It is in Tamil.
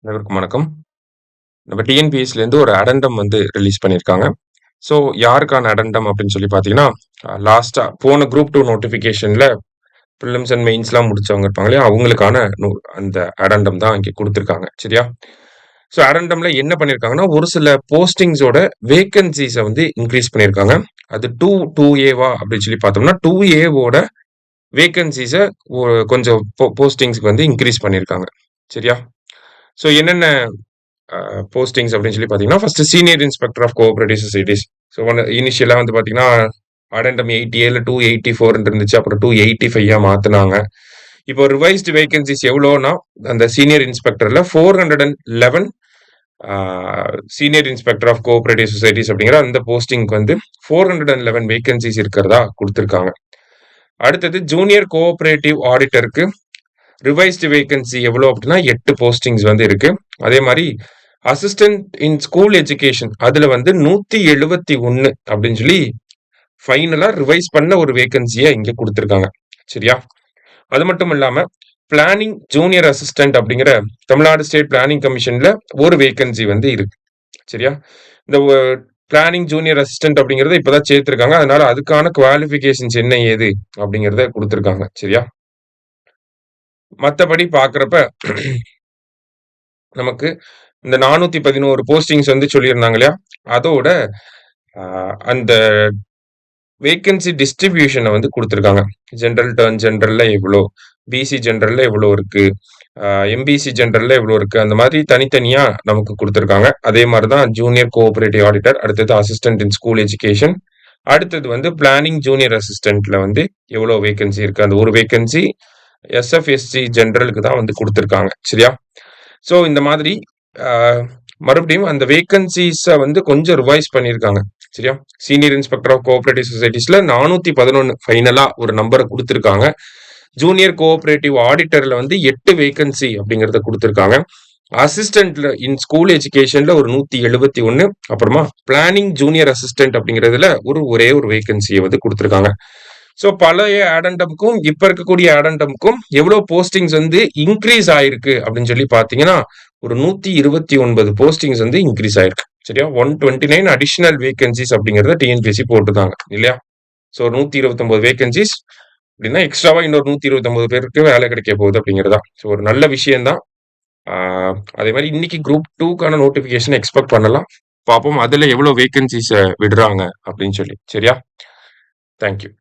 அனைவருக்கும் வணக்கம். நம்ம டிஎன்பிஎஸ்சிலேருந்து ஒரு அடெண்டம் வந்து ரிலீஸ் பண்ணியிருக்காங்க. ஸோ யாருக்கான அடெண்டம் அப்படின்னு சொல்லி பார்த்தீங்கன்னா, லாஸ்ட்டா போன குரூப் 2 நோட்டிஃபிகேஷன்ல பிரிலிம்ஸ் அண்ட் மெயின்ஸ்லாம் முடிச்சவங்க இருப்பாங்க இல்லையா? அவங்களுக்கான அந்த அடெண்டம் தான் இங்க குடுத்துருக்காங்க. சரியா? ஸோ அடெண்டம்ல என்ன பண்ணியிருக்காங்கன்னா, ஒரு சில போஸ்டிங்ஸோட வேக்கன்ஸீஸ வந்து இன்கிரீஸ் பண்ணியிருக்காங்க. அது 2ஏவா அப்படின்னு சொல்லி பார்த்தோம்னா, 2ஏவோட வேக்கன்ஸீஸ கொஞ்சம் போஸ்டிங்ஸ்க்கு வந்து இன்கிரீஸ் பண்ணியிருக்காங்க. சரியா? ஸோ என்னென்ன போஸ்டிங்ஸ் அப்படின்னு சொல்லி பார்த்தீங்கன்னா, first senior inspector of cooperative societies. So இனிஷியலா வந்து பார்த்தீங்கன்னா, அடெண்டம் 87ல 284 இருந்துச்சு. அப்புறம் 285 மாத்துனாங்க. இப்போ ரிவைஸ்டு வேகன்சிஸ் எவ்வளோனா, அந்த சீனியர் இன்ஸ்பெக்டர்ல 411 ஆ senior inspector of cooperative societies அப்படிங்கிற அந்த போஸ்டிங்க்கு வந்து 411 வேகன்சிஸ் இருக்கிறதா குடுத்திருக்காங்க. அடுத்தது ஜூனியர் கோஆப்பரேட்டிவ் ஆடிட்டருக்கு ரிவைஸ்டு வேகன்சி எவ்வளோ அப்படின்னா 8 போஸ்டிங்ஸ் வந்து இருக்கு. அதே மாதிரி அசிஸ்டன்ட் இன் ஸ்கூல் எஜுகேஷன் அதுல வந்து 171 அப்படின்னு சொல்லி ஃபைனலா ரிவைஸ் பண்ண ஒரு வேகன்சியை இங்க கொடுத்திருக்காங்க. சரியா? அது மட்டும் இல்லாம பிளானிங் ஜூனியர் அசிஸ்டன்ட் அப்படிங்கிற தமிழ்நாடு ஸ்டேட் பிளானிங் கமிஷன்ல ஒரு வேகன்சி வந்து இருக்கு. சரியா? இந்த பிளானிங் ஜூனியர் அசிஸ்டன்ட் அப்படிங்கறத இப்பதான் சேர்த்திருக்காங்க. அதனால அதுக்கான குவாலிஃபிகேஷன்ஸ் என்ன ஏது அப்படிங்கறத கொடுத்திருக்காங்க. சரியா? மத்தபடி பார்க்கறப்ப நமக்கு இந்த 411 போஸ்டிங்ஸ் வந்து சொல்லியிருந்தாங்க இல்லையா? அதோட அந்த வேகன்சி டிஸ்ட்ரிபியூஷனை வந்து கொடுத்துருக்காங்க. ஜென்ரல் டர்ன் ஜென்ரல்ல எவ்வளோ, பிசி ஜென்ரல்ல எவ்வளோ இருக்கு, எம்பிசி ஜென்ரல்ல எவ்வளோ இருக்கு, அந்த மாதிரி தனித்தனியா நமக்கு கொடுத்துருக்காங்க. அதே மாதிரி தான் ஜூனியர் கோஆபரேட்டிவ் ஆடிட்டர், அடுத்தது அசிஸ்டன்ட் இன் ஸ்கூல் எஜுகேஷன், அடுத்தது வந்து பிளானிங் ஜூனியர் அசிஸ்டன்ட்ல வந்து எவ்வளோ வேகன்சி இருக்கு. அந்த ஒரு வேகன்சி எஸ்எஃப்எஸ்சி ஜென்ரலுக்கு தான் வந்து கொடுத்துருக்காங்க. சரியா? ஸோ இந்த மாதிரி மறுபடியும் அந்த வேகன்சிஸை வந்து கொஞ்சம் ரிவைஸ் பண்ணியிருக்காங்க. சரியா? சீனியர் இன்ஸ்பெக்டர் ஆஃப் கோஆபரேட்டிவ் சொசைட்டிஸ்ல 411 ஃபைனலா ஒரு நம்பரை கொடுத்துருக்காங்க. ஜூனியர் கோஆபரேட்டிவ் ஆடிட்டர்ல வந்து 8 வேகன்சி அப்படிங்கறத கொடுத்துருக்காங்க. அசிஸ்டன்ட்ல இன் ஸ்கூல் எஜுகேஷன்ல ஒரு 171, அப்புறமா பிளானிங் ஜூனியர் அசிஸ்டன்ட் அப்படிங்கிறதுல ஒரே ஒரு வேகன்சியை வந்து கொடுத்துருக்காங்க. ஸோ பழைய ஆடண்டம்க்கும் இப்ப இருக்கக்கூடிய ஆடண்டம்க்கும் எவ்வளவு போஸ்டிங்ஸ் வந்து இன்க்ரீஸ் ஆயிருக்கு அப்படின்னு சொல்லி பாத்தீங்கன்னா, ஒரு 129 போஸ்டிங்ஸ் வந்து இன்க்ரீஸ் ஆயிருக்கு. சரியா? 129 அடிஷனல் வேகன்சிஸ் அப்படிங்கறத டிஎன்பிஎஸ்சி போட்டுருக்காங்க இல்லையா? ஸோ 129 வேகன்சிஸ் அப்படின்னா எக்ஸ்ட்ராவா இன்னொரு 129 பேருக்கு வேலை கிடைக்க போகுது அப்படிங்கிறதா. ஸோ ஒரு நல்ல விஷயம் தான். அதே மாதிரி இன்னைக்கு குரூப் 2க்கான நோட்டிபிகேஷன் எக்ஸ்பெக்ட் பண்ணலாம். பார்ப்போம் அதுல எவ்வளவு வேகன்சிஸ் விடுறாங்க அப்படின்னு சொல்லி. சரியா? தேங்க்யூ.